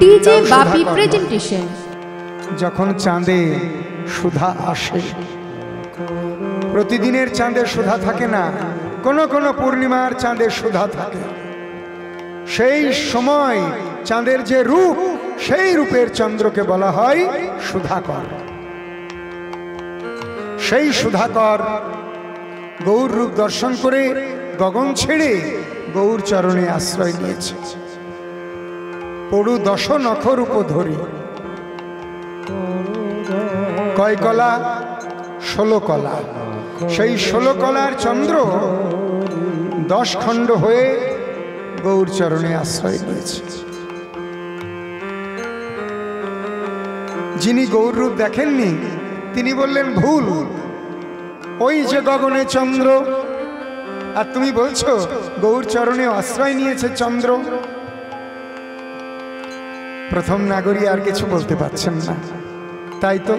DJ বাপি presentation. যখন চাঁদে সুধা আসে, প্রতিদিনের চাঁদে সুধা থাকে না, কোনো কোনো পূর্ণিমার চাঁদে সুধা থাকে। সেই সময় চাঁদের যে রূপ, সেই রূপের চন্দ্রকে বলা হয় সুধাকর। সেই সুধাকর গৌর রূপ দর্শন করে গগন ছেড়ে গৌর চরণে আশ্রয় নিয়েছে। পড়ু দশ নখর উপধরি, কয় কলা? 16 কলা। সেই 16 কলার চন্দ্র 10 খণ্ড হয়ে গৌর চরণে আশ্রয় নিয়েছে। যিনি গৌর রূপ দেখেননি তিনি বললেন ভুল, ওই যে গগনে চন্দ্র, আর তুমি বলছো গৌর চরণে আশ্রয় নিয়েছে চন্দ্র। প্রথম নাগরী আর কিছু বলতে পারছেন না, তাই তো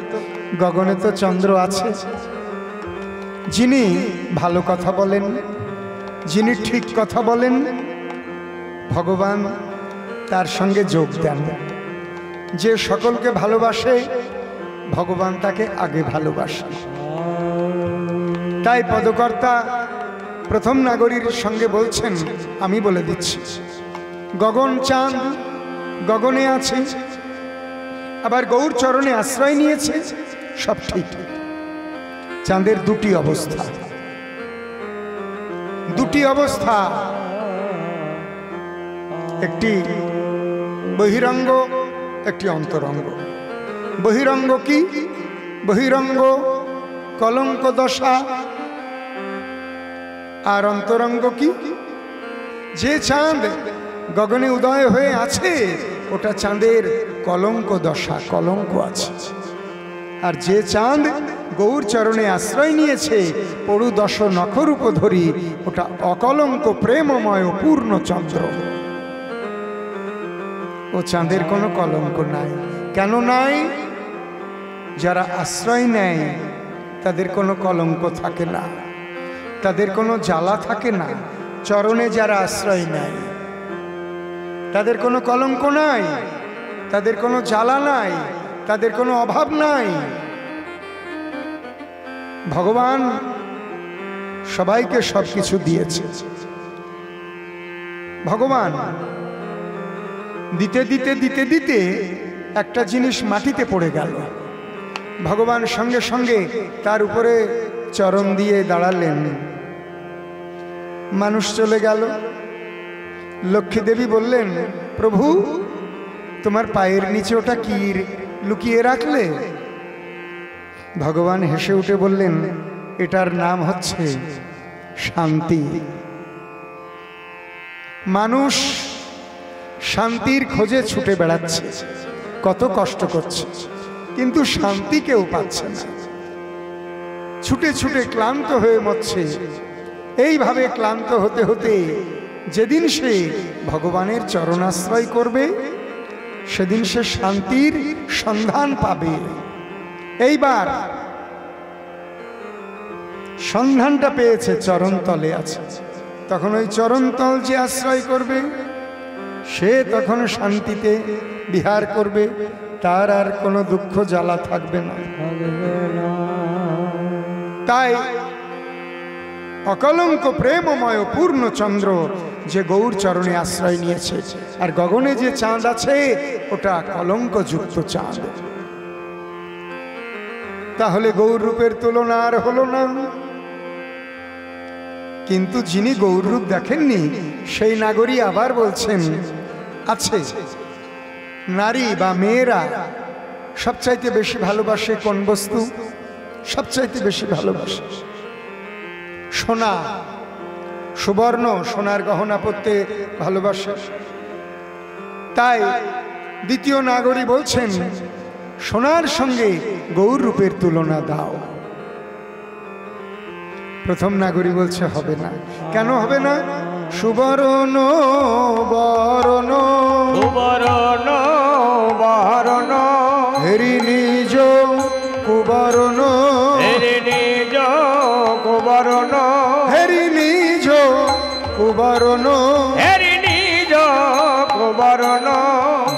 গগনে তো চন্দ্র আছে। যিনি ভালো কথা বলেন, যিনি ঠিক কথা বলেন, ভগবান তার সঙ্গে যোগ দেন। যে সকলকে ভালোবাসে ভগবান তাকে আগে ভালোবাসে। তাই পদকর্তা প্রথম নাগরীর সঙ্গে বলছেন, আমি বলে দিচ্ছি, গগন চাঁদ গগনে আছে, আবার গৌর চরণে আশ্রয় নিয়েছে, সব ঠিক। চাঁদের দুটি অবস্থা, দুটি অবস্থা, একটি বহিরঙ্গ, একটি অন্তরঙ্গ। বহিরঙ্গ কি? বহিরঙ্গ কলঙ্ক দশা। আর অন্তরঙ্গ কি? যে চাঁদ গগনে উদয় হয়ে আছে ওটা চাঁদের কলঙ্ক দশা, কলঙ্ক আছে। আর যে চাঁদ গৌর চরণে আশ্রয় নিয়েছে পড়ু দশ নখর উপধরি, ওটা অকলঙ্ক প্রেমময় পূর্ণ চন্দ্র। ও চাঁদের কোনো কলঙ্ক নাই। কেন নাই? যারা আশ্রয় নেয় তাদের কোনো কলঙ্ক থাকে না, তাদের কোনো জ্বালা থাকে না। চরণে যারা আশ্রয় নেয় তাদের কোনো কলঙ্ক নাই, তাদের কোনো জ্বালা নাই, তাদের কোনো অভাব নাই। ভগবান সবাইকে সবকিছু দিয়েছে। ভগবান দিতে দিতে দিতে দিতে একটা জিনিস মাটিতে পড়ে গেল। ভগবান সঙ্গে সঙ্গে তার উপরে চরণ দিয়ে দাঁড়ালেন। মানুষ চলে গেল। লক্ষ্মী দেবী বললেন, প্রভু তোমার পায়ের নিচে ওটা কি লুকিয়ে রাখলে? ভগবান হেসে উঠে বললেন, এটার নাম হচ্ছে শান্তি। মানুষ শান্তির খোঁজে ছুটে বেড়াচ্ছে, কত কষ্ট করছে, কিন্তু শান্তি কেউ পাচ্ছে না। ছুটে ছুটে ক্লান্ত হয়ে মরছে। এইভাবে ক্লান্ত হতে হতে যেদিন সে ভগবানের চরণাশ্রয় করবে সেদিন সে শান্তির সন্ধান পাবে। এইবার সন্ধানটা পেয়েছে, চরণতলে আছে। তখন ওই চরণতল যে আশ্রয় করবে সে তখন শান্তিতে বিহার করবে, তার আর কোনো দুঃখ জ্বালা থাকবে না। তাই অকলঙ্ক প্রেমময় পূর্ণ চন্দ্র যে গৌর চরণে আশ্রয় নিয়েছে, আর গগনে যে চাঁদ আছে ওটা কলঙ্কযুক্ত চাঁদ। তাহলে গৌর রূপের তুলনা আর হলো না। কিন্তু যিনি গৌর রূপ দেখেননি সেই নাগরী আবার বলছেন, আছে নারী বা মেয়েরা সবচাইতে বেশি ভালোবাসে কোন বস্তু? সবচাইতে বেশি ভালোবাসে সোনা, সুবর্ণ, সোনার গহনা পরতে ভালোবাসে। তাই দ্বিতীয় নাগরী বলছেন, সোনার সঙ্গে গৌর রূপের তুলনা দাও। প্রথম নাগরী বলছে হবে না। কেন হবে না? সুবর্ণ বরণ, সুবর্ণ বরণ, হেরি নিজ কুবরণ, হেরি নিজ কুবরণ, হেরি নিজ কুবরণ, হেরি নিজ কুবরণ,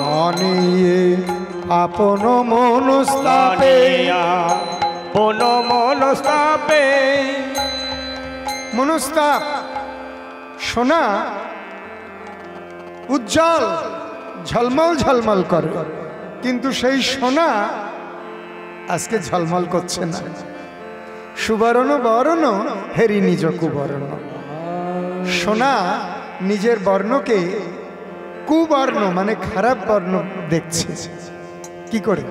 মনে মানিয়ে আপন মনস্তাপে আপন মনস্তাপে মনস্তাপ সোনা উজ্জ্বল ঝলমল ঝলমল করে, কিন্তু সেই সোনা আজকে ঝলমল করছে না। সুবর্ণ বর্ণ হেরি নিজ কুবর্ণ। সোনা নিজের বর্ণকে কুবর্ণ মানে খারাপ বর্ণ দেখছে। কি করে?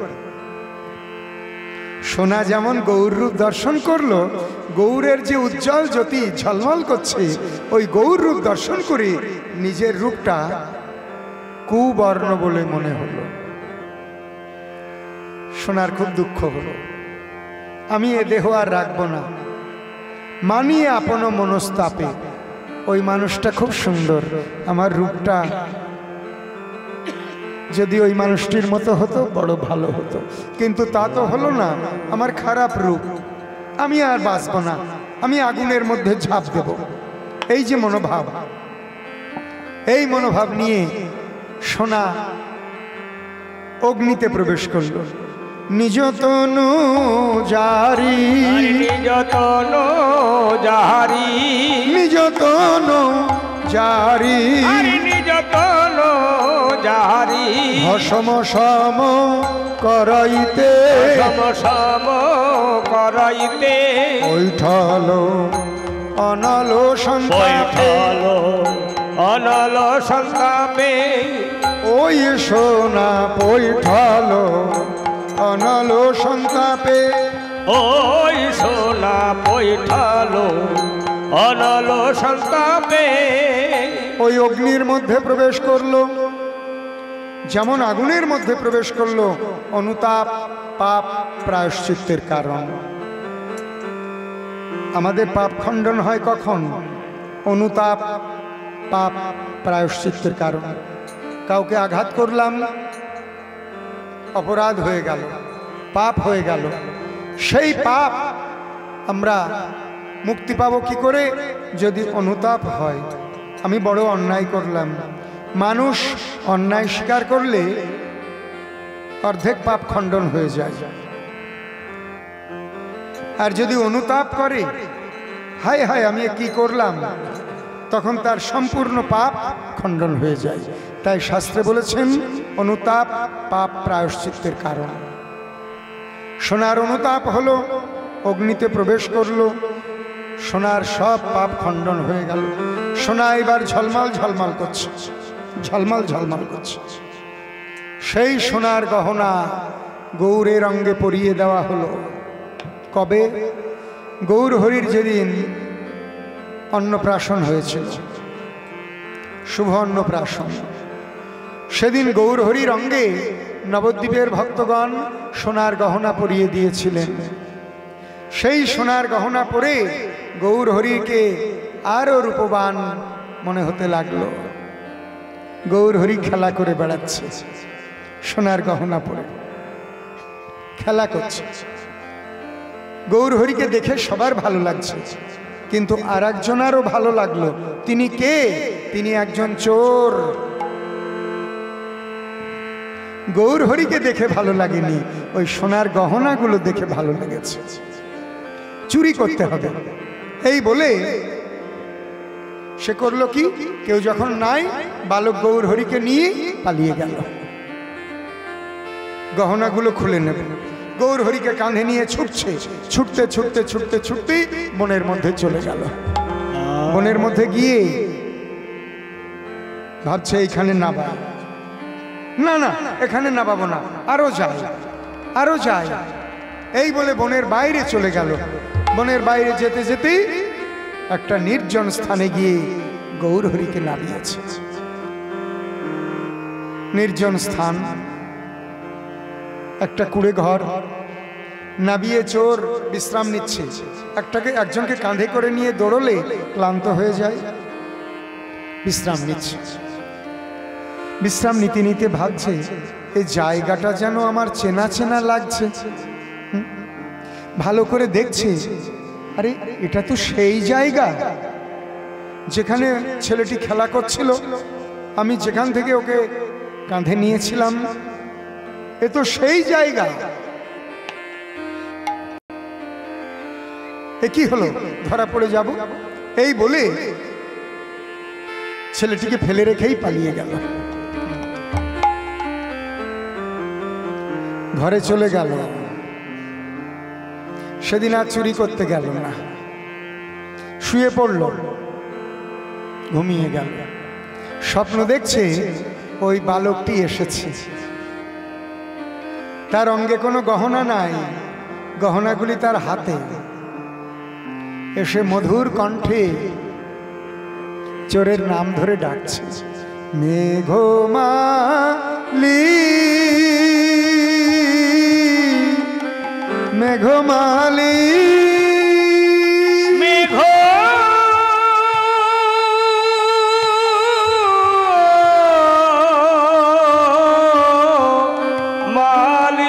সোনা যেমন গৌর রূপ দর্শন করলো, গৌরের যে উজ্জ্বল জ্যোতি ঝলমল করছে, ওই গৌর রূপ দর্শন করে নিজের রূপটা কুবর্ণ বলে মনে হলো। সোনার খুব দুঃখ হলো, আমি এ দেহ আর রাখবো না, মানিয়ে আপন মনস্তাপে। ওই মানুষটা খুব সুন্দর, আমার রূপটা যদি ওই মানুষটির মতো হতো বড় ভালো হতো, কিন্তু তা তো হলো না। আমার খারাপ রূপ, আমি আর বাঁচব না, আমি আগুনের মধ্যে ঝাঁপ দেব। এই যে মনোভাব, এই মনোভাব নিয়ে সোনা অগ্নিতে প্রবেশ করল। নিজ তনু জারি, নিজ তনু জারি, নিজ তনু জারি, নিজ তনু জারি, ভস্ম সম করাইতে, সম সম করাইতে, বৈঠল অনল সন্তাপে, অনল সন্তাপে, ওই সোনা বৈঠল অনল সন্তাপে, ওই সোনা বৈঠালো অনল সন্তাপে। ওই অগ্নির মধ্যে প্রবেশ করলো, যেমন আগুনের মধ্যে প্রবেশ করলো। অনুতাপ পাপ প্রায়শ্চিত্তের কারণ। আমাদের পাপ খণ্ডন হয় কখন? অনুতাপ পাপ প্রায়শ্চিত্তের কারণ। কাউকে আঘাত করলাম, অপরাধ হয়ে গেল, পাপ হয়ে গেল। সেই পাপ আমরা মুক্তি পাবো কি করে? যদি অনুতাপ হয়। আমি বড় অন্যায় করলাম। মানুষ অন্যায় স্বীকার করলে অর্ধেক পাপ খণ্ডন হয়ে যায়। আর যদি অনুতাপ করে, হায় হায় আমি কি করলাম, তখন তার সম্পূর্ণ পাপ খণ্ডন হয়ে যায়। তাই শাস্ত্রে বলেছেন অনুতাপ পাপ প্রায়শ্চিত্তের কারণ। সোনার অনুতাপ হলো, অগ্নিতে প্রবেশ করলো, সোনার সব পাপ খণ্ডন হয়ে গেল। সোনা এবার ঝলমল ঝলমল করছে, ঝলমল ঝলমল করছে। সেই সোনার গহনা গৌরের অঙ্গে পরিয়ে দেওয়া হলো। কবে? গৌর হরির যেদিন অন্নপ্রাশন হয়েছিল, শুভ অন্নপ্রাশন, সেদিন গৌর হরির অঙ্গে নবদ্বীপের ভক্তগণ সোনার গহনা পরিয়ে দিয়েছিলেন। সেই সোনার গহনা পরে গৌর হরিকে আরো রূপবান মনে হতে লাগলো। গৌর হরি খেলা করে বেড়াচ্ছে, সোনার গহনা পরে খেলা করছে। গৌর হরিকে দেখে সবার ভালো লাগছে, কিন্তু আর একজনারও ভালো লাগলো। তিনি কে? তিনি একজন চোর। গৌর হরিকে দেখে ভালো লাগেনি, ওই সোনার গহনাগুলো দেখে ভালো লেগেছে। চুরি করতে হবে এই বলে সে করলো কি? কেউ যখন নাই, বালক গৌর হরিকে নিয়ে পালিয়ে গেল। গহনাগুলো খুলে নেবে। গৌর হরিকে কাঁধে নিয়ে ছুটছে, ছুটতে ছুটতে ছুটতে ছুটতে বনের মধ্যে চলে গেল। বনের মধ্যে গিয়ে ভাবছে এইখানে নাবা, না না এখানে নাবাবো না, আরো যাই আরো যাই, এই বলে বনের বাইরে চলে গেল। বনের বাইরে যেতে যেতেই একটা নির্জন স্থানে গিয়ে গৌর হরিকে নামিয়েছে। নির্জন স্থান, একটা কুড়ে ঘর, নাবিয়ে চোর বিশ্রাম নিচ্ছে। একজনকে কাঁধে করে নিয়ে দৌড়লে ক্লান্ত হয়ে যায়, বিশ্রাম নিচ্ছে। বিশ্রাম নিতে নিতে ভাবছে এই জায়গাটা যেন আমার চেনা চেনা লাগছে। ভালো করে দেখছে, আরে এটা তো সেই জায়গা যেখানে ছেলেটি খেলা করছিল। আমি যেখান থেকে ওকে কাঁধে নিয়েছিলাম, এ তো সেই জায়গা। এ কি হলো, ধরা পড়ে যাব, এই বলে ছেলেটিকে ফেলে রেখেই পালিয়ে গেল। ঘরে চলে গেল। সেদিন আর চুরি করতে গেল না, শুয়ে পড়ল, ঘুমিয়ে গেল। স্বপ্ন দেখছে ওই বালকটি এসেছে, তার অঙ্গে কোনো গহনা নাই, গহনাগুলি তার হাতে। এসে মধুর কণ্ঠে চোরের নাম ধরে ডাকছে, মেঘমালি মেঘমালি মালি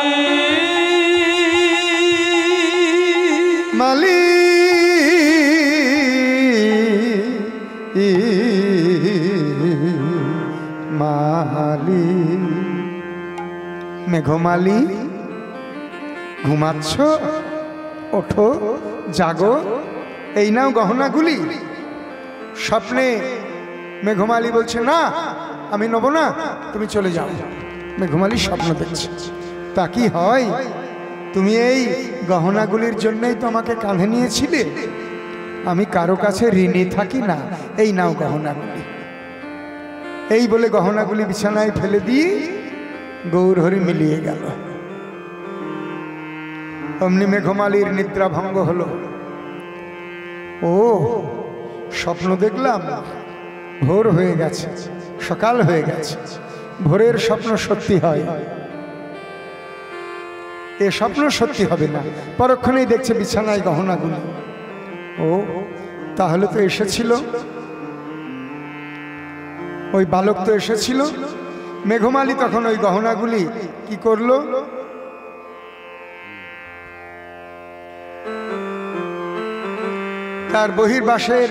মালি মেঘমালি, ঘুমাচ্ছ? ওঠো, জাগো, এই নাও গহনাগুলি। স্বপ্নে মেঘমালি বলছে, না আমি নেব না, তুমি চলে যাও। মেঘমালি স্বপ্ন দেখছে, তা কি হয়, তুমি এই গহনাগুলির জন্যই তো আমাকে কাঁধে নিয়েছিলে, আমি কারো কাছে ঋণী থাকি না, এই নাও গহনাগুলি। এই বলে গহনাগুলি বিছানায় ফেলে দিয়ে গৌরহরি মিলিয়ে গেল। অমনি মেঘমালির নিদ্রা ভঙ্গ হলো। ও স্বপ্ন দেখলাম, ভোর হয়ে গেছে, সকাল হয়ে গেছে, ভোরের স্বপ্ন সত্যি হয়, এ স্বপ্ন সত্যি হবে না। পরক্ষণেই দেখছে বিছানায় গহনাগুলি। ও তাহলে তো এসেছিল, ওই বালক তো এসেছিল। মেঘমালি তখন ওই গহনাগুলি কি করলো, তার বহির্বাসের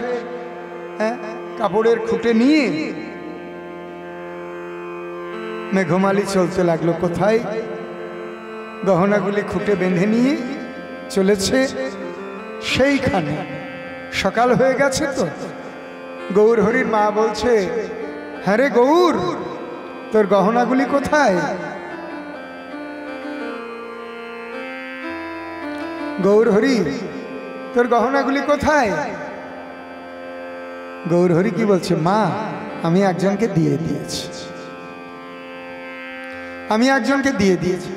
কাপড়ের খুঁটে নিয়ে মেঘমালি চলতে লাগলো। কোথায়? গহনাগুলি খুঁটে বেঁধে নিয়ে চলেছে সেইখানে। সকাল হয়ে গেছে তো। গৌরহরির মা বলছে, হ্যাঁ রে গৌর, তোর গহনাগুলি কোথায়? গৌরহরি, তোর গহনাগুলি কোথায়? গৌরহরি কি বলছে, মা আমি একজনকে দিয়ে দিয়েছি, আমি একজনকে দিয়ে দিয়েছি,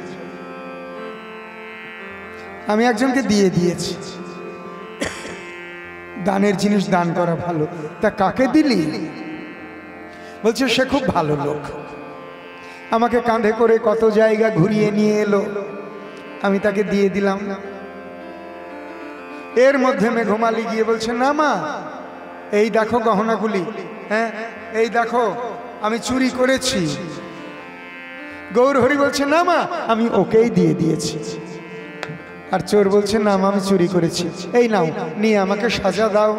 আমি একজনকে দিয়ে দিয়েছি। দানের জিনিস দান করা ভালো, তা কাকে দিলি? বলছে সে খুব ভালো লোক, আমাকে কাঁধে করে কত জায়গা ঘুরিয়ে নিয়ে এলো, আমি তাকে দিয়ে দিলাম। এর মধ্যে মেঘমালি গিয়ে বলছে, না মা এই দেখো গহনাগুলি, হ্যাঁ এই দেখো আমি চুরি করেছি। গৌরহরি বলছে, না মা আমি ওকেই দিয়ে দিয়েছি। আর চোর বলছে, না মা আমি চুরি করেছি, এই নাও নিয়ে আমাকে সাজা দাও।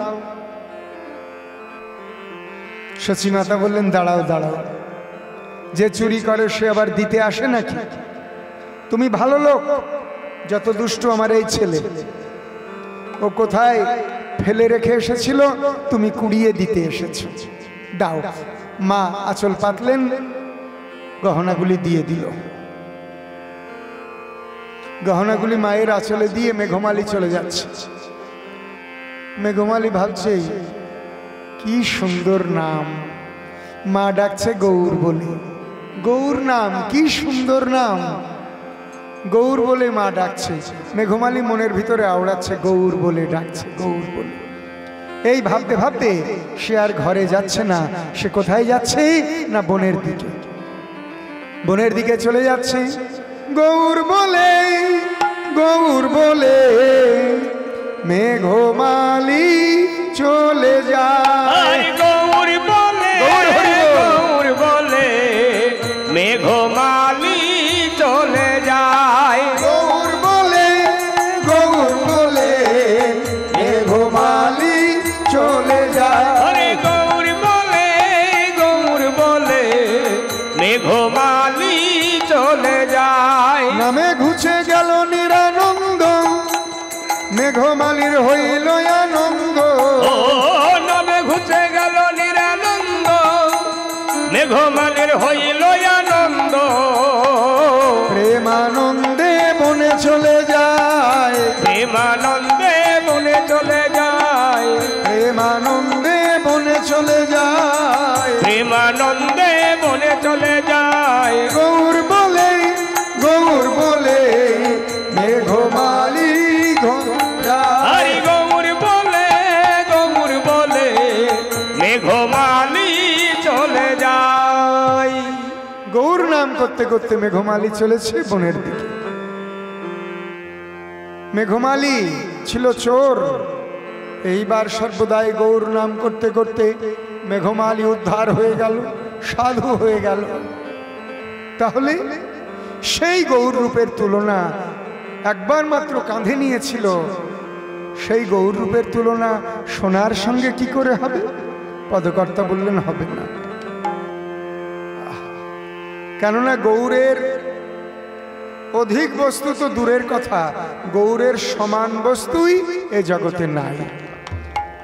সচিমাতা বললেন, দাঁড়াও দাঁড়াও, যে চুরি করে সে আবার দিতে আসে নাকি? তুমি ভালো লোক, যত দুষ্ট আমার এই ছেলে, ও কোথায় ফেলে রেখে এসেছিল, তুমি কুড়িয়ে দিতে এসেছো, দাও। মা আঁচল পাতলেন, গহনাগুলি দিয়ে দিল। গহনাগুলি মায়ের আঁচলে দিয়ে মেঘমালি চলে যাচ্ছে। মেঘমালি ভাবছে, কি সুন্দর নাম, মা ডাকছে গৌর বলে। গৌর নাম, কি সুন্দর নাম, গৌর বলে মা ডাকছে। মেঘমালি মনের ভিতরে আওড়াচ্ছে, গৌর বলে ডাকছে, গৌর বলে। এই ভাবতে ভাবতে সে আর ঘরে যাচ্ছে না, সে কোথায় যাচ্ছে না বনের দিকে। বনের দিকে চলে যাচ্ছে। গৌর বলে, গৌর বলে মেঘমালি চলে যায়। গৌর বলে, গৌর বলে মেঘমালি চলে যায়। গৌর বলে, গৌর বলে মেঘমালি চলে যায়। আরে গৌর বলে, গৌর বলে মেঘমালি মেঘমালির হইল আনন্দ। ও নবে ঘুচে গেল নিরানন্দ, মেঘমালির হইল আনন্দ। প্রেমানন্দে বনে চলে যায়, প্রেমানন্দে বনে চলে যায়, প্রেমানন্দে বনে চলে যায়, প্রেমানন্দে বনে চলে যায়। গৌর বলে, গৌর বলে মেঘমালি হরি গৌর বলে, গৌর বলে মেঘমালি চলে যায়। গৌর নাম করতে করতে মেঘমালি চলেছে বনের দিকে। মেঘমালি ছিল চোর, এইবার সর্বদাই গৌর নাম করতে করতে মেঘমালি উদ্ধার হয়ে গেল, সাধু হয়ে গেল। তাহলে সেই গৌর রূপের তুলনা একবার মাত্র কাঁধে নিয়েছিল, সেই গৌর রূপের তুলনা সোনার সঙ্গে কি করে হবে? পদকর্তা বললেন হবে না, কেননা গৌরের অধিক বস্তু তো দূরের কথা, গৌরের সমান বস্তুই এ জগতে নাই।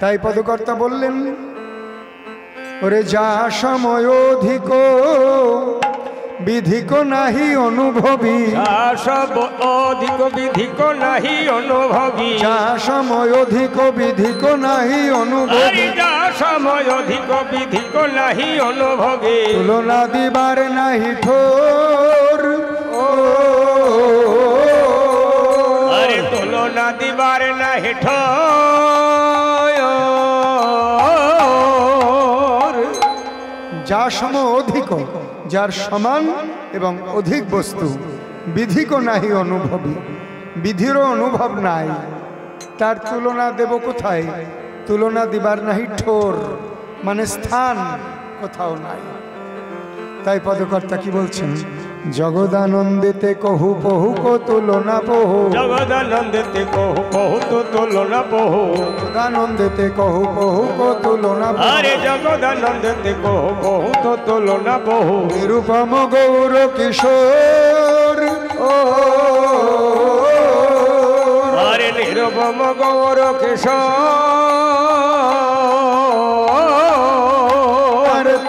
তাই পদকর্তা বললেন, ওরে যা সময় অধিক বিধিক নাহি অনুভবী, সব অধিক বিধিক নাহি অনুভবী, যা সময় অধিক বিধিক নাহি অনুভবী, যা সময় অধিক বিধিক নাহি অনুভবী, তুলনা দিবার নাহি ঠোর। আরে তুলনা দিবার নাহি ঠোর। যা সম অধিক, যার সমান এবং অধিক বস্তু, বিধিক নাহি অনুভবী, বিধিরও অনুভব নাই, তার তুলনা দেব কোথায়? তুলনা দিবার নাহি ঠোর, মানে স্থান কোথাও নাই। তাই পদকর্তা কি বলছেন? জগদানন্দেতে কহু পহু কো তুলনা পহু, জগদানন্দেতে কহু কহু তো তুলনা পহু, জগদানন্দেতে কহু পহু কো তুলনা পহু, আরে জগদানন্দেতে কহু কহু তো তুলনা পহু। নিরূপম গৌর কিশোর, আরে নিরূপম গৌর কিশোর,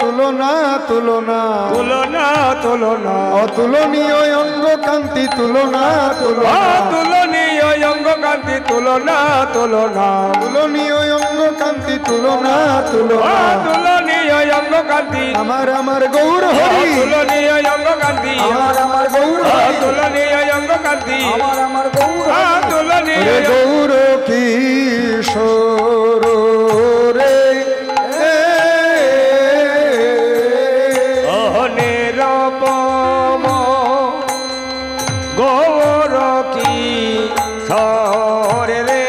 তুলনা তুলনা তুলনা তুলনা, অতুলনীয় অঙ্গ কান্তি তুলনা তুলনা, তুলনীয় অঙ্গ কান্তি তুলনা তুলনা, তুলনীয় অঙ্গ কান্তি তুলনা তুলনা, তুলনীয় অঙ্গ কান্তি আমার আমার গৌর হরি, তুলনীয় অঙ্গ কান্তি, আমার আমার গৌর হরি, তুলনীয় অঙ্গ কান্তি, আমার আমার গৌর তুলনীয় গৌর কিশোর রে। নিরূপম গৌর কিশোর রে,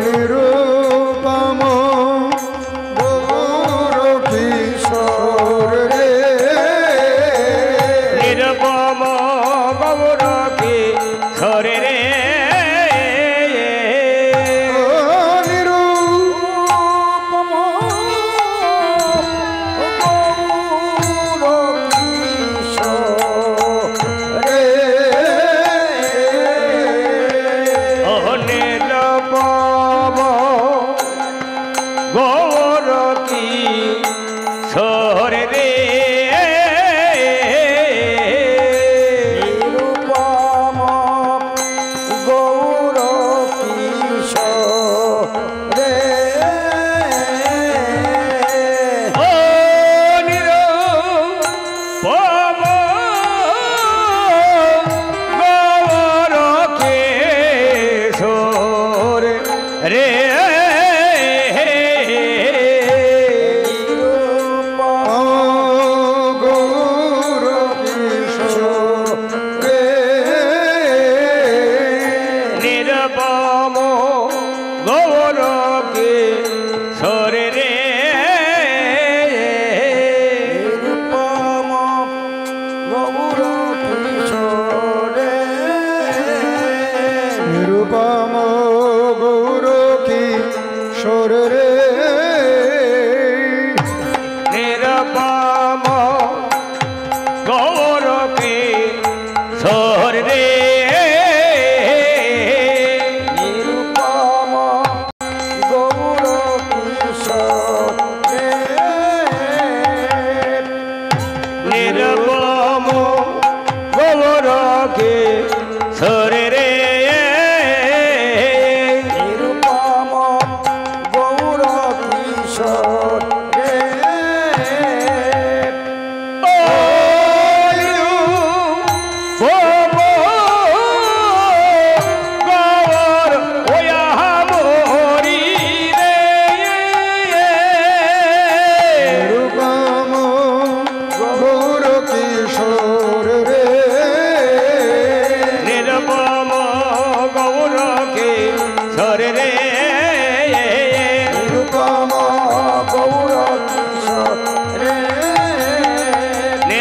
নিরূপম গৌর কিশোর রে, নিরূপম গৌর কিশোর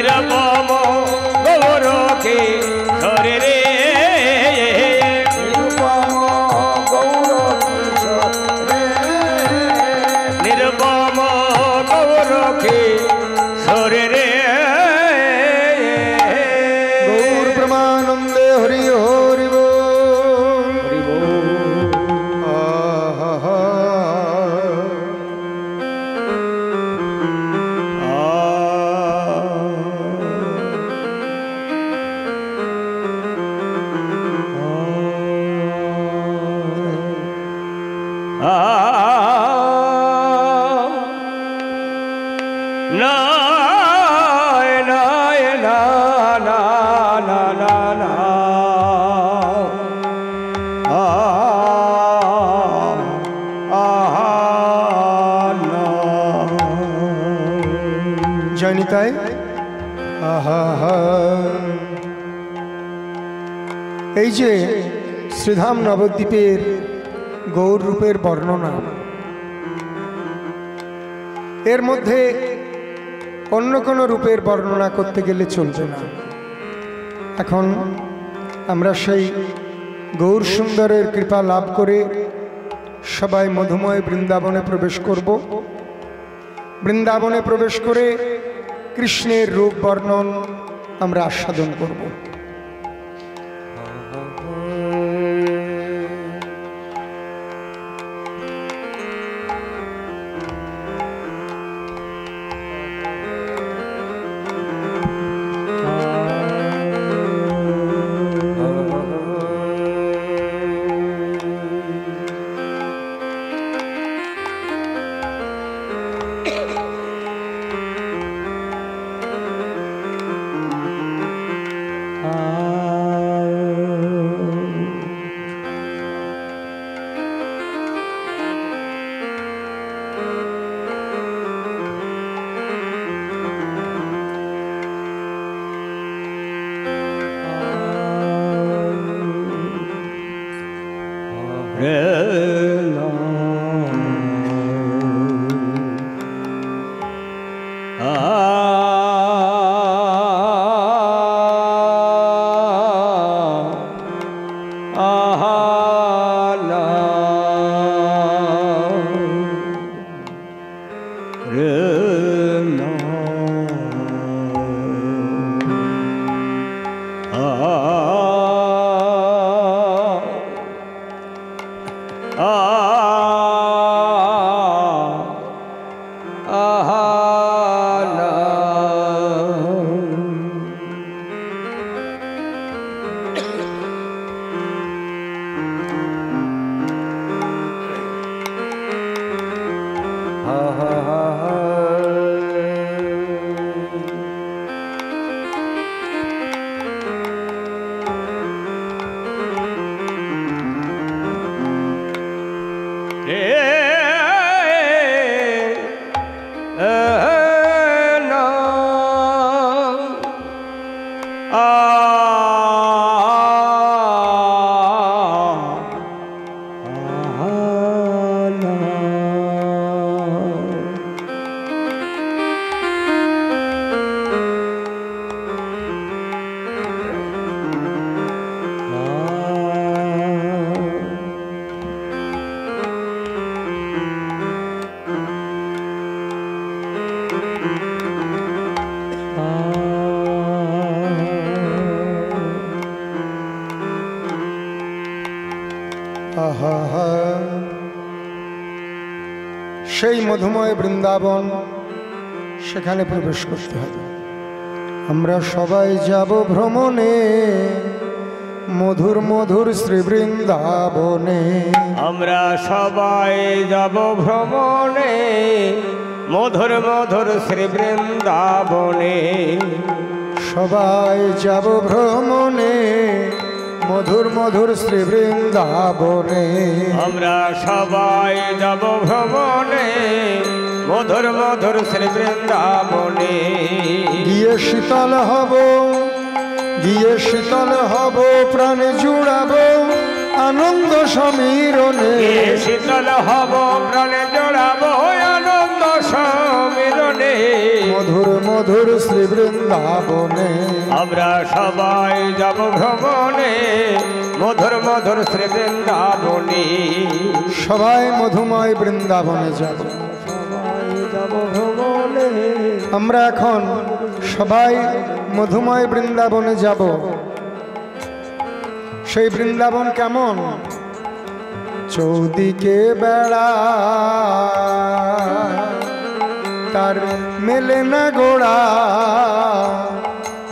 নিরপম গৌর কিশোরে রে নিরুপম গৌর কিশোরে নিরপম গৌর কিশোরে রে গৌর প্রেমানন্দে হরি হরি বল। হরি বল। আহা জয়নিতাই আহা এই যে শ্রীধাম নবদ্বীপের গৌর রূপের বর্ণনা, এর মধ্যে অন্য কোনো রূপের বর্ণনা করতে গেলে চলবে না। এখন আমরা সেই গৌর সুন্দরের কৃপা লাভ করে সবাই মধুময় বৃন্দাবনে প্রবেশ করব। বৃন্দাবনে প্রবেশ করে কৃষ্ণের রূপ বর্ণন আমরা আস্বাদন করব। সেই মধুময় বৃন্দাবন, সেখানে প্রবেশ করতে হবে। আমরা সবাই যাব ভ্রমণে মধুর মধুর শ্রী বৃন্দাবনে। আমরা সবাই যাব ভ্রমণে মধুর মধুর শ্রী বৃন্দাবনে। সবাই যাব ভ্রমণে মধুর মধুর শ্রী বৃন্দাবনে। আমরা সবাই যাব ভ্রমণে মধুর মধুর শ্রী বৃন্দাবনে। গিয়ে শীতল হব, গিয়ে শীতল হব, প্রাণে জুড়াব আনন্দ সমীরণে। শীতল হব প্রাণে জোড়াবো আনন্দ সমীরণে। ভ্রমণে মধুর মধুর শ্রী বৃন্দাবনে আমরা সবাই যাব ভ্রমণে মধুর মধুর শ্রী বৃন্দাবনে সবাই মধুময় বৃন্দাবনে যাব যাব ভ্রমণে আমরা এখন সবাই মধুময় বৃন্দাবনে যাব সেই বৃন্দাবন কেমন চৌদিকে বেড়া তার মেলে না গোড়া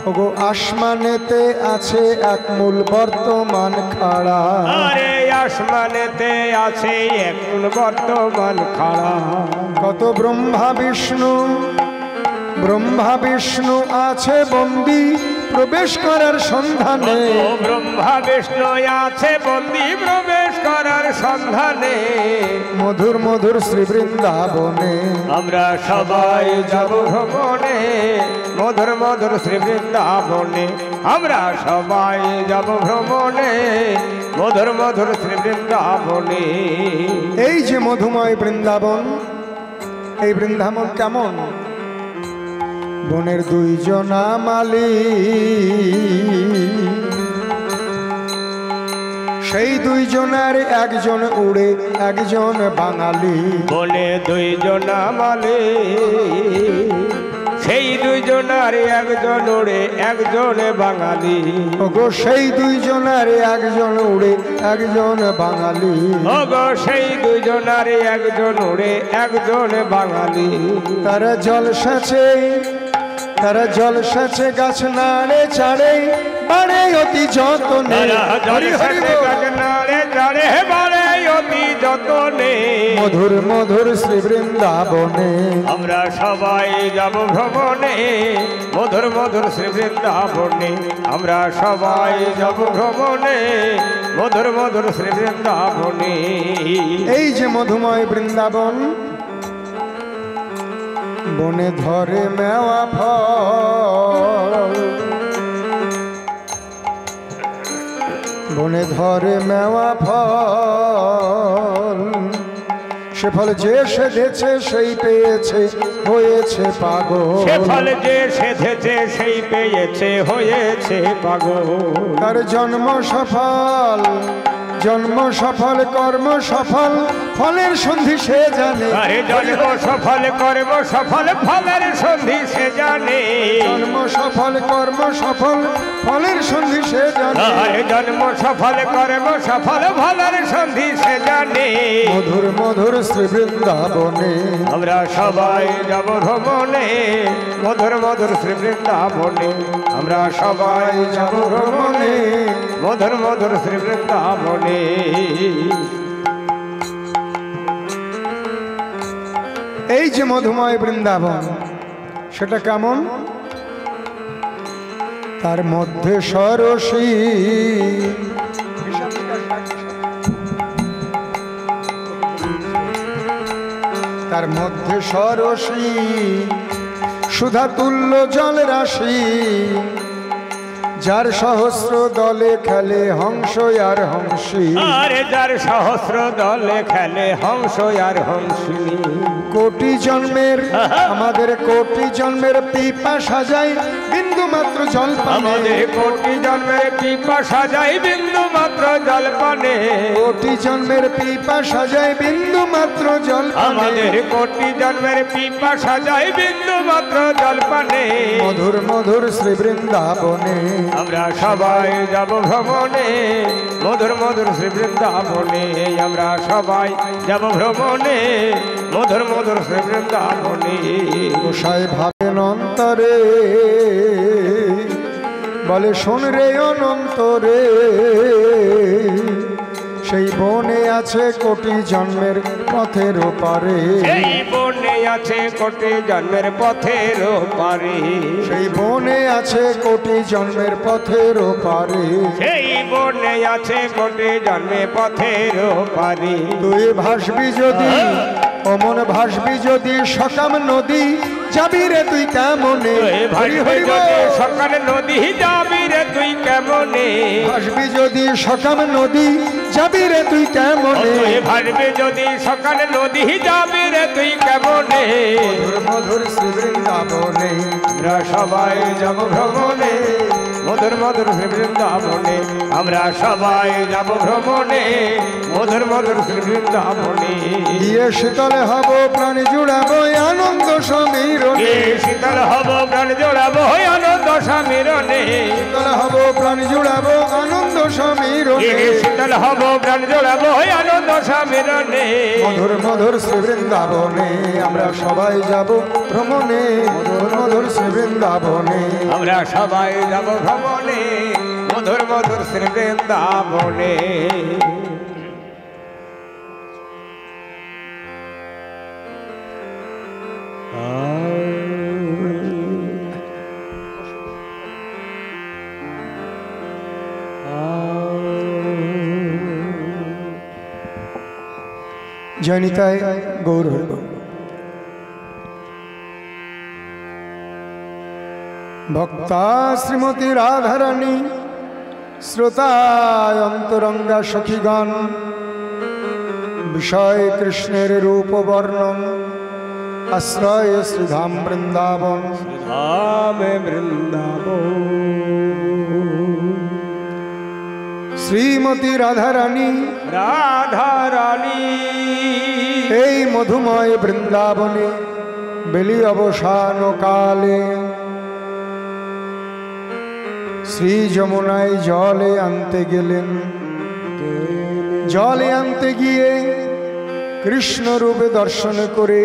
ওগো আসমানেতে আছে এক মূল বর্তমান খাড়া আরে আসমানেতে আছে এক মূল বর্তমান খাড়া কত ব্রহ্মা বিষ্ণু আছে বন্দী প্রবেশ করার সন্ধানে ব্রহ্মা বিষ্ণু আছে বন্দী প্রবেশ করার সন্ধানে মধুর মধুর শ্রী বৃন্দাবনে আমরা সবাই যাব ভ্রমণে মধুর মধুর শ্রী বৃন্দাবনে আমরা সবাই যাব ভ্রমণে মধুর মধুর শ্রী বৃন্দাবনে এই যে মধুময় বৃন্দাবন এই বৃন্দাবন কেমন বনের দুইজনা মালি সেই দুইজনের একজন উড়ে একজন বাঙালি বনে দুইজনা মালে সেই দুইজনার একজন উড়ে একজন বাঙালি ওগো সেই দুইজনের একজন উড়ে একজন বাঙালি ওগো সেই দুইজনার একজন উড়ে একজন বাঙালি তারা জলসাছে গাছ নাড়ে ছাড়ে বাড়ে অতি যতনে মধুর মধুর শ্রী বৃন্দাবনে আমরা সবাই যাব ভ্রমণে মধুর মধুর শ্রী বৃন্দাবনে আমরা সবাই যাব ভ্রমণে মধুর মধুর শ্রী বৃন্দাবনে এই যে মধুময় বৃন্দাবন বনে ধরে মেওয়া ফল বনে ধরে মেওয়া ফল সে ফল যে সেধেছে সেই পেয়েছে হয়েছে পাগল সে ফল যে সেধেছে সেই পেয়েছে হয়েছে পাগল তার জন্ম সফল কর্ম সফল ফলের সন্ধি সে জানে জন্ম সফল কর্ম সফল ফলের সন্ধি সে জানে জন্ম সফল কর্ম সফল ফলের সন্ধি সে জানে জন্ম সফল কর্ম সফল ফলের সন্ধি সে জানে মধুর মধুর শ্রী বৃন্দাবনে আমরা সবাই যাব ভ্রমণে মধুর মধুর শ্রী বৃন্দাবনে আমরা সবাই যাব ভ্রমণে মধুর মধুর শ্রী বৃন্দাবনে এই যে মধুময় বৃন্দাবন সেটা কেমন তার মধ্যে সরসী তার মধ্যে সরসী সুধা তুল্য জল রাশি যার সহস্র দলে খেলে হংস আর হংসী আরে যার সহস্র দলে খেলে হংস আর হংসিনী কোটি জন্মের আমাদের কোটি জন্মের পিপা সাজাই বিন্দু মাত্র জল আমাদের কোটি জন্মের পিপা সাজাই বিন্দু মাত্র জল পানে কোটি জন্মের পিপা সাজাই বিন্দু মাত্র জল আমাদের কোটি জন্মের পিপা সাজাই বিন্দু মাত্র জল পানে মধুর মধুর শ্রী বৃন্দাবনে আমরা সবাই যাব ভ্রমণে মধুর মধুর শ্রী বৃন্দাবনে আমরা সবাই যাব ভ্রমণে মধুর মধুর শ্রী বৃন্দাবনে গোসাই ভাবেন অন্তরে বলে শোন রে অনন্তরে সেই বনে আছে কোটি জন্মের পথের ওপারে সেই বনে আছে কোটি জন্মের পথের ওপারে সেই বনে আছে কোটি জন্মের পথের ওপারে সেই বনে আছে কোটি জন্মে পথের ওপারে তুই ভাসবি যদি অমন ভাসবি যদি সকাম নদী যাবি রে তুই কেমনে ভাসবি যদি সকাল নদী যাবি রে তুই কেমনে ভাসবি যদি সকাম নদী যাবি রে তুই কেমনে ভাসবি যদি সকাল নদী যাবি রে তুই কেমনে মধুর শ্রী বৃন্দাবনে আমরা সবাই যাব ভ্রমণে মধুর মধুর শ্রী বৃন্দাবনে আমরা সবাই যাব ভ্রমণে মধুর মধুর শ্রী বৃন্দাবনে গিয়ে শীতল হব প্রাণ জুড়াবো আনন্দ সমীরণে শীতল হব প্রাণ জোড়াবো আনন্দ সমীরণে শীতল হব প্রাণ জুড়াবো আনন্দ সমীরণে শীতল হব প্রাণ জোড়াবো আনন্দ সমীরণে মধুর মধুর শ্রী বৃন্দাবনে আমরা সবাই যাব ভ্রমণে মধুর মধুর শ্রী বৃন্দাবনে আমরা সবাই যাব ভ্রমণে মধুর মধুর শ্রী বৃন্দাবনে জয়নিতায় গৌর হইব ভক্তা শ্রীমতী রাধারানী শ্রোতায় অন্তরঙ্গা সখীগণ বিষয় কৃষ্ণের রূপ বর্ণন আশ্রয় শ্রীধাম বৃন্দাবন ধাম বৃন্দাবন শ্রীমতী রাধারানী রাধারানী এই মধুময় বৃন্দাবনে বেলি অবসান কালে শ্রী যমুনায় জলে আনতে গেলেন জলে আনতে গিয়ে কৃষ্ণ রূপে দর্শন করে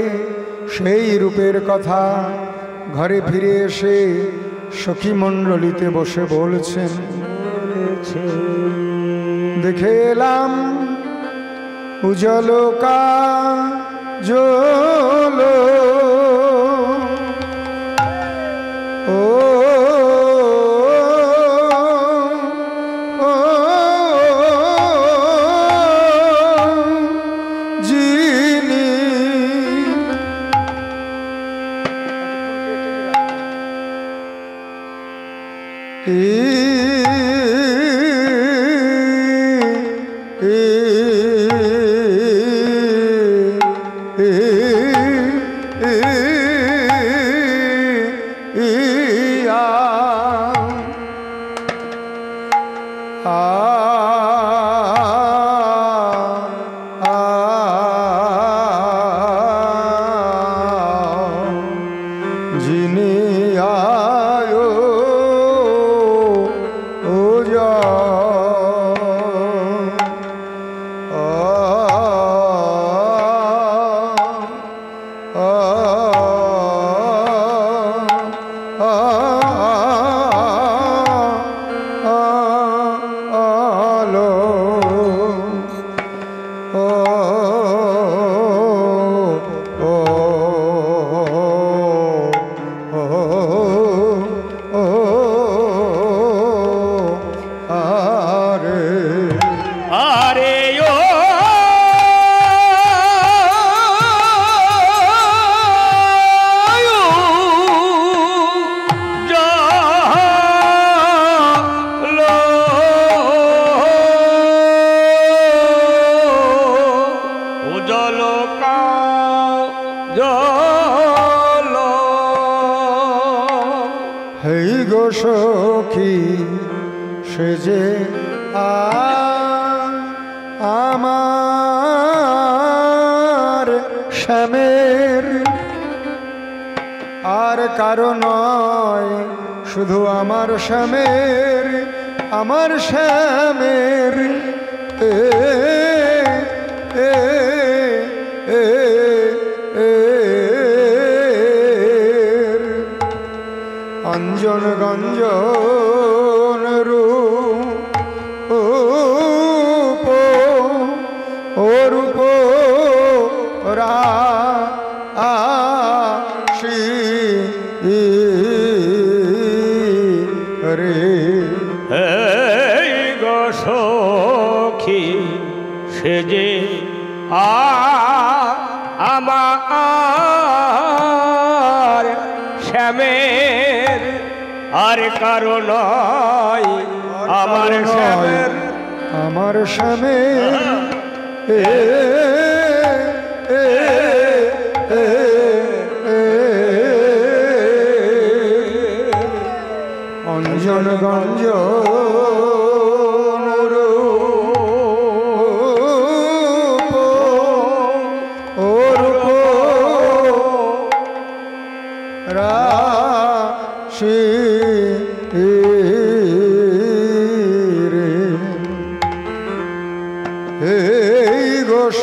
সেই রূপের কথা ঘরে ফিরে এসে সখী মণ্ডলীতে বসে বলছেন দেখে এলাম উজলো কাজলো ও জিনি সখী সেজে আমার শ্যামের আর কারো নয় শুধু আমার শ্যামের অঞ্জন গঞ্জন রূপ ও রূপ রাশি রে গো সখী সেজে আমার আর কারো নয় আমার শ্যামের আমার শ্যামের অঞ্জন গঞ্জ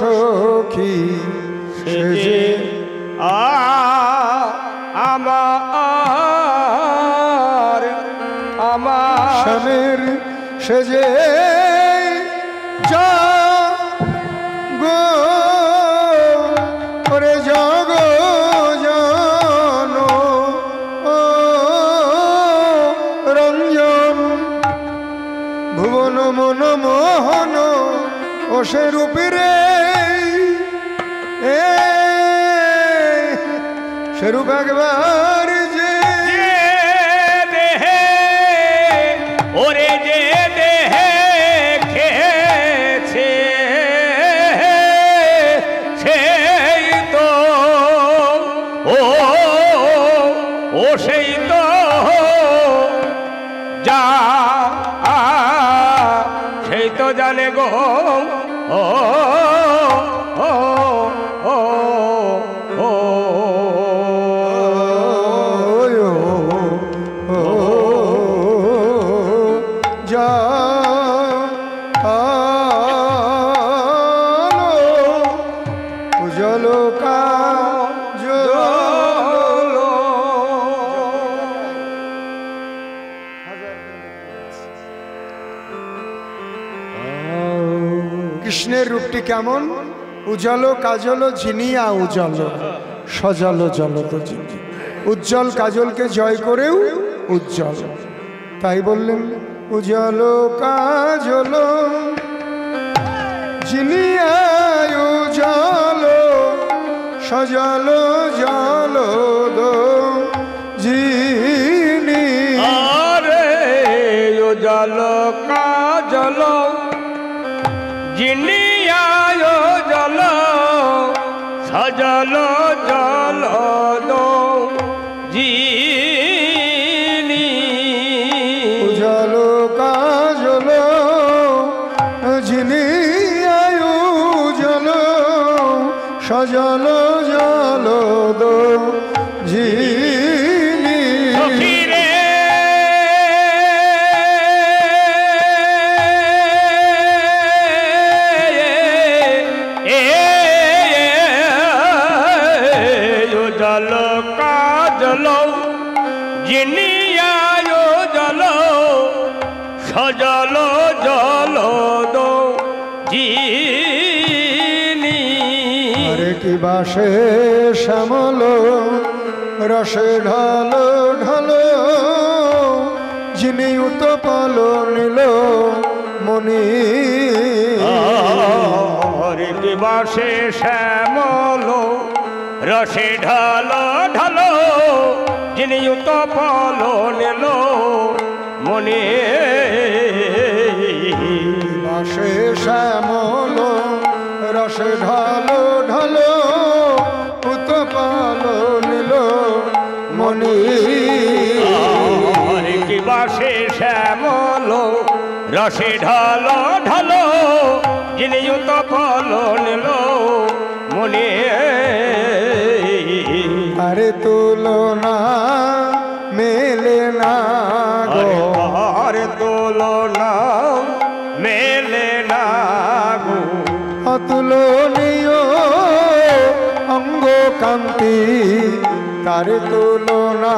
সখী সেজে আমার স্বামীর সেজে যা গো ওরে জগ জন রঞ্জন ভুবন মন মোহন ও সে রূপীরে সেরূপ একবার যে দেহে ওরে যে দেহে খেয়েছে সেই তো ও সেই তো যা সেই তো জানে গো ও কৃষ্ণের রূপটি কেমন? উজ্জ্বল কাজল ঝিনিয়া উজ্জ্বল সজল জলদ জিনি। উজ্জ্বল কাজলকে জয় করেও উজ্জ্বল, তাই বললেন উজ্জ্বল কাজল ঝিনিয়া উজ্জ্বল সজল জলদ জিনি। আরে উজ্জ্বল কাজল জিনিয়া জল সজল জল দো জিনি। উজ্জ্বল কাজল জিনিয়া উজ্জ্বল সজল জল দো জিনি। জল কাজল জিনিয়া জল সজল জল দো জিনি। আরে কি বাসে শ্যামল রসে ঢালো ঢালো যিনি উতপাল নীল মনি। আরে কি বাসে শ্যামল রসে ঢালো ঢালো যিনি উতপাল নীল মনি। বাসে শ্যামল রসে ঢালো ঢালো উতপাল নীল মনি। আরে কি বাসে শ্যামল রসে ঢালো ঢালো যিনি উতপাল নীল মনি। আরে তুলনা মেলে না গো, আরে তুলনা মেলে না গো। অতুলনীয় অঙ্গ কান্তি তার তুলনা